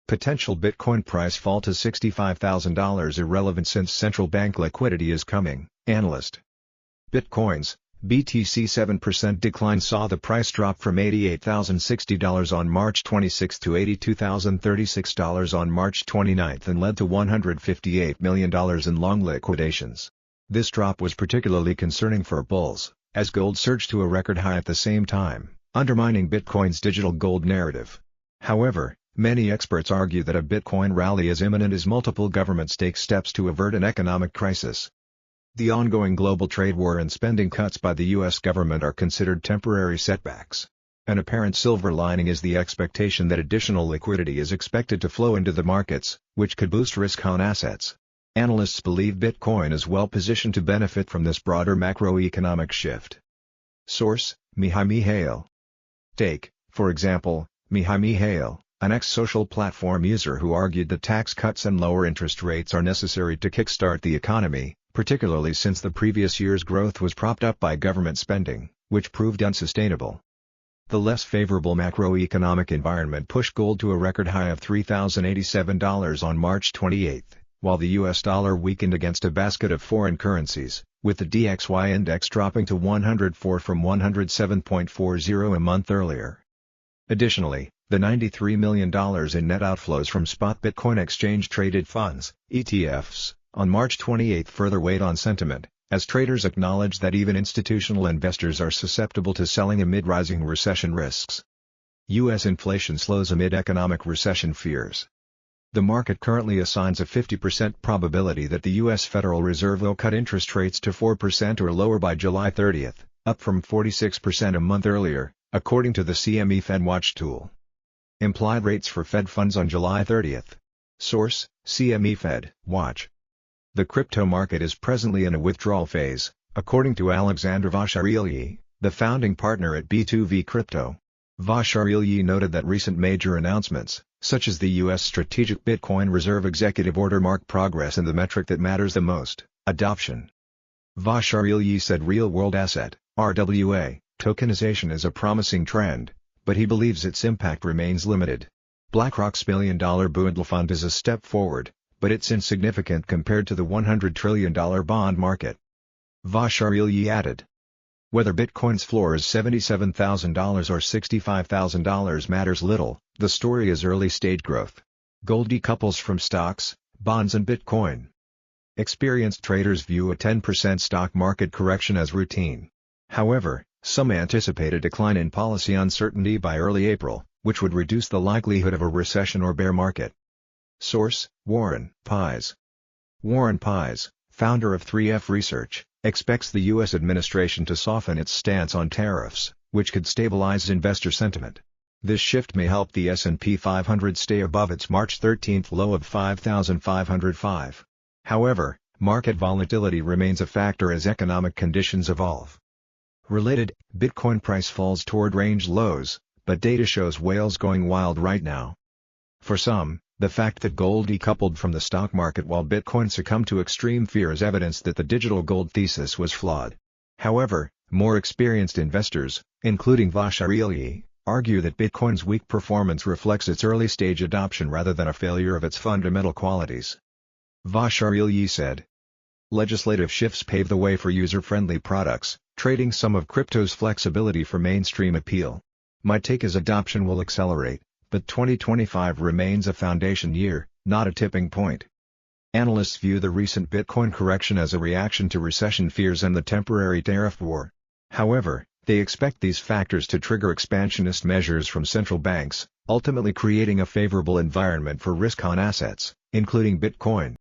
Potential Bitcoin price fall to $65,000 irrelevant since central bank liquidity is coming, analyst. Bitcoins, BTC 7% decline saw the price drop from $88,060 on March 26 to $82,036 on March 29 and led to $158 million in long liquidations. This drop was particularly concerning for bulls, as gold surged to a record high at the same time, undermining Bitcoin's digital gold narrative. However, many experts argue that a Bitcoin rally is imminent as multiple governments take steps to avert an economic crisis. The ongoing global trade war and spending cuts by the U.S. government are considered temporary setbacks. An apparent silver lining is the expectation that additional liquidity is expected to flow into the markets, which could boost risk-on assets. Analysts believe Bitcoin is well positioned to benefit from this broader macroeconomic shift. Source: Mihai Mihail. Take, for example, Mihai Mihail, an ex-social platform user who argued that tax cuts and lower interest rates are necessary to kickstart the economy, particularly since the previous year's growth was propped up by government spending, which proved unsustainable. The less favorable macroeconomic environment pushed gold to a record high of $3,087 on March 28, while the US dollar weakened against a basket of foreign currencies, with the DXY index dropping to 104 from 107.40 a month earlier. Additionally, the $93 million in net outflows from spot Bitcoin exchange-traded funds, ETFs, on March 28 further weighed on sentiment, as traders acknowledged that even institutional investors are susceptible to selling amid rising recession risks. U.S. inflation slows amid economic recession fears. The market currently assigns a 50% probability that the U.S. Federal Reserve will cut interest rates to 4% or lower by July 30, up from 46% a month earlier, according to the CME FedWatch tool. Implied rates for Fed funds on July 30. Source: CME FedWatch. The crypto market is presently in a withdrawal phase, according to Alexander Vasharilyi, the founding partner at B2V Crypto. Vasharilyi noted that recent major announcements, such as the U.S. Strategic Bitcoin Reserve Executive Order, mark progress in the metric that matters the most, adoption. Vasharilyi said real-world asset, RWA, tokenization is a promising trend, but he believes its impact remains limited. BlackRock's $1 billion Buidl fund is a step forward, but it's insignificant compared to the $100 trillion bond market. Vasharilyi added, whether Bitcoin's floor is $77,000 or $65,000 matters little, the story is early-stage growth. Gold decouples from stocks, bonds and Bitcoin. Experienced traders view a 10% stock market correction as routine. However, some anticipate a decline in policy uncertainty by early April, which would reduce the likelihood of a recession or bear market. Source: Warren Pies. Warren Pies, founder of 3F Research, expects the U.S. administration to soften its stance on tariffs, which could stabilize investor sentiment. This shift may help the S&P 500 stay above its March 13 low of 5,505. However, market volatility remains a factor as economic conditions evolve. Related, Bitcoin price falls toward range lows, but data shows whales going wild right now. For some, the fact that gold decoupled from the stock market while Bitcoin succumbed to extreme fear is evidence that the digital gold thesis was flawed. However, more experienced investors, including Vasharilyi, argue that Bitcoin's weak performance reflects its early-stage adoption rather than a failure of its fundamental qualities. Vasharilyi said, legislative shifts pave the way for user-friendly products, trading some of crypto's flexibility for mainstream appeal. My take is adoption will accelerate, but 2025 remains a foundation year, not a tipping point. Analysts view the recent Bitcoin correction as a reaction to recession fears and the temporary tariff war. However, they expect these factors to trigger expansionist measures from central banks, ultimately creating a favorable environment for risk-on assets, including Bitcoin.